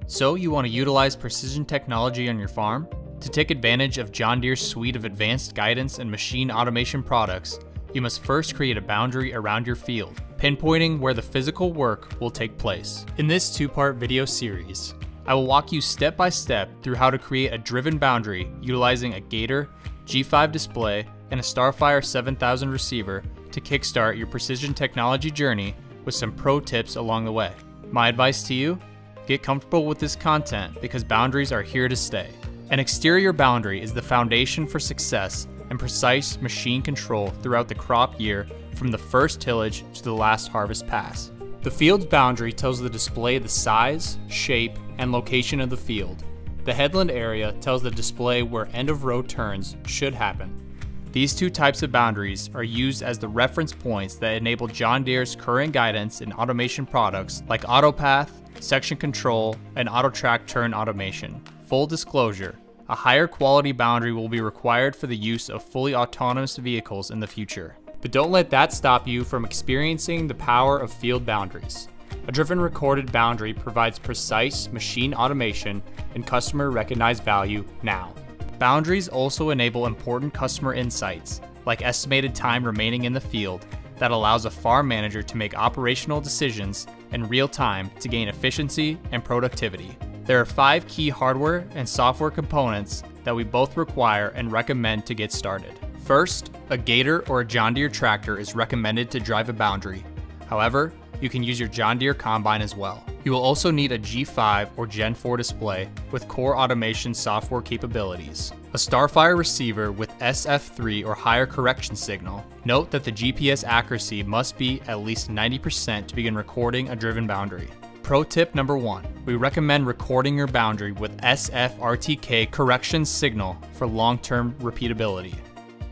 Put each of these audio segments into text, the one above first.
So you want to utilize precision technology on your farm? To take advantage of John Deere's suite of advanced guidance and machine automation products, you must first create a boundary around your field, pinpointing where the physical work will take place. In this two-part video series, I will walk you step by step through how to create a driven boundary utilizing a Gator, G5 display, and a Starfire 7000 receiver to kickstart your precision technology journey with some pro tips along the way. My advice to you: get comfortable with this content because boundaries are here to stay. An exterior boundary is the foundation for success and precise machine control throughout the crop year from the first tillage to the last harvest pass. The field's boundary tells the display the size, shape, and location of the field. The headland area tells the display where end of row turns should happen. These two types of boundaries are used as the reference points that enable John Deere's current guidance and automation products like AutoPath, Section Control, and AutoTrack Turn Automation. Full disclosure, a higher quality boundary will be required for the use of fully autonomous vehicles in the future. But don't let that stop you from experiencing the power of field boundaries. A driven recorded boundary provides precise machine automation and customer recognized value now. Boundaries also enable important customer insights, like estimated time remaining in the field, that allows a farm manager to make operational decisions in real time to gain efficiency and productivity. There are 5 key hardware and software components that we both require and recommend to get started. First, a Gator or a John Deere tractor is recommended to drive a boundary. However, you can use your John Deere combine as well. You will also need a G5 or Gen 4 display with core automation software capabilities, a Starfire receiver with SF3 or higher correction signal. Note that the GPS accuracy must be at least 90% to begin recording a driven boundary. Pro tip number 1, we recommend recording your boundary with SFRTK correction signal for long-term repeatability.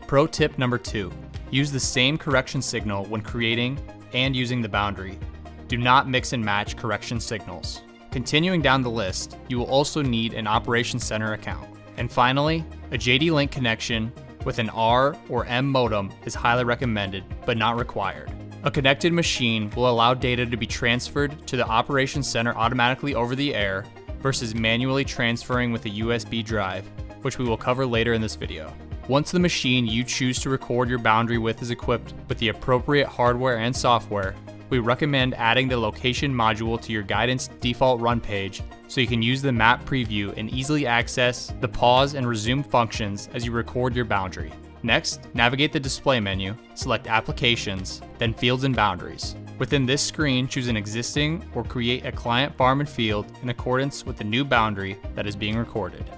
Pro tip number 2, use the same correction signal when creating and using the boundary. Do not mix and match correction signals. Continuing down the list, you will also need an Operations Center account. And finally, a JD-Link connection with an R or M modem is highly recommended, but not required. A connected machine will allow data to be transferred to the Operations Center automatically over the air versus manually transferring with a USB drive, which we will cover later in this video. Once the machine you choose to record your boundary with is equipped with the appropriate hardware and software, we recommend adding the location module to your guidance default run page so you can use the map preview and easily access the pause and resume functions as you record your boundary. Next, navigate the display menu, select Applications, then Fields and Boundaries. Within this screen, choose an existing or create a client farm and field in accordance with the new boundary that is being recorded.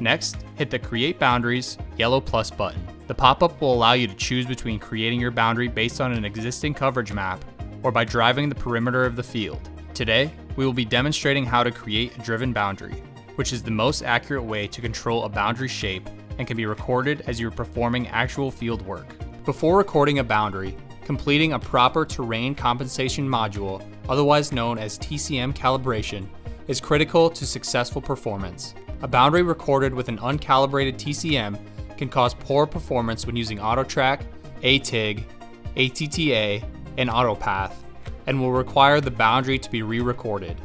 Next, hit the Create Boundaries yellow plus button. The pop-up will allow you to choose between creating your boundary based on an existing coverage map or by driving the perimeter of the field. Today, we will be demonstrating how to create a driven boundary, which is the most accurate way to control a boundary shape and can be recorded as you are performing actual field work. Before recording a boundary, completing a proper terrain compensation module, otherwise known as TCM calibration, is critical to successful performance. A boundary recorded with an uncalibrated TCM can cause poor performance when using AutoTrack, ATIG, ATTA, and AutoPath, and will require the boundary to be re-recorded.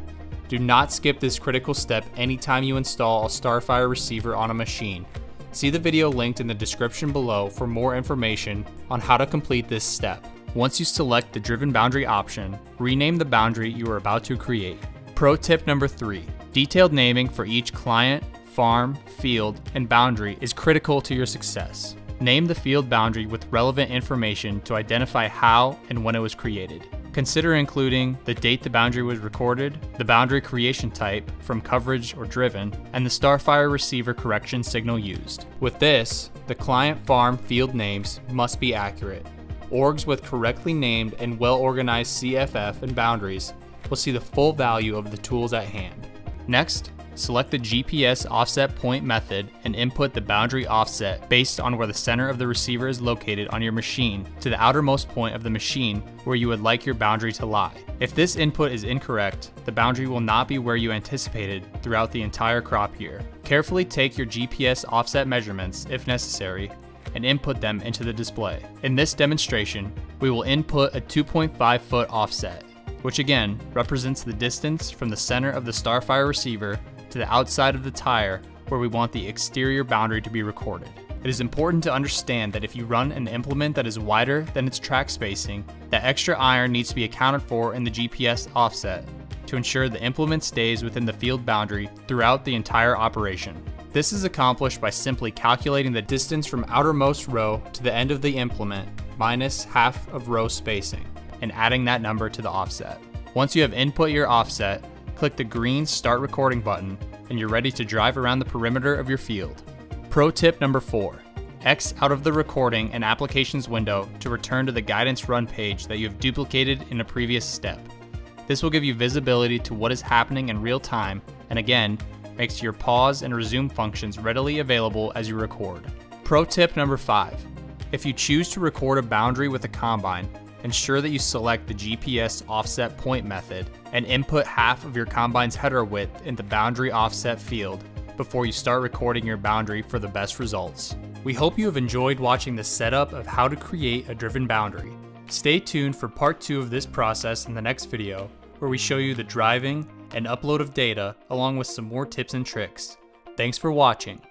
Do not skip this critical step anytime you install a Starfire receiver on a machine. See the video linked in the description below for more information on how to complete this step. Once you select the driven boundary option, rename the boundary you are about to create. Pro tip number 3, detailed naming for each client, farm, field, and boundary is critical to your success. Name the field boundary with relevant information to identify how and when it was created. Consider including the date the boundary was recorded, the boundary creation type from coverage or driven, and the Starfire receiver correction signal used. With this, the client farm field names must be accurate. Orgs with correctly named and well-organized CFF and boundaries will see the full value of the tools at hand. Next, select the GPS offset point method and input the boundary offset based on where the center of the receiver is located on your machine to the outermost point of the machine where you would like your boundary to lie. If this input is incorrect, the boundary will not be where you anticipated throughout the entire crop year. Carefully take your GPS offset measurements, if necessary, and input them into the display. In this demonstration, we will input a 2.5 foot offset. which again represents the distance from the center of the Starfire receiver to the outside of the tire where we want the exterior boundary to be recorded. It is important to understand that if you run an implement that is wider than its track spacing, that extra iron needs to be accounted for in the GPS offset to ensure the implement stays within the field boundary throughout the entire operation. This is accomplished by simply calculating the distance from outermost row to the end of the implement minus half of row spacing and adding that number to the offset. Once you have input your offset, click the green Start Recording button and you're ready to drive around the perimeter of your field. Pro tip number 4. X out of the recording and applications window to return to the guidance run page that you have duplicated in a previous step. This will give you visibility to what is happening in real time and again, makes your pause and resume functions readily available as you record. Pro tip number 5. If you choose to record a boundary with a combine, ensure that you select the GPS offset point method and input half of your combine's header width in the boundary offset field before you start recording your boundary for the best results. We hope you have enjoyed watching the setup of how to create a driven boundary. Stay tuned for part 2 of this process in the next video, where we show you the driving and upload of data along with some more tips and tricks. Thanks for watching.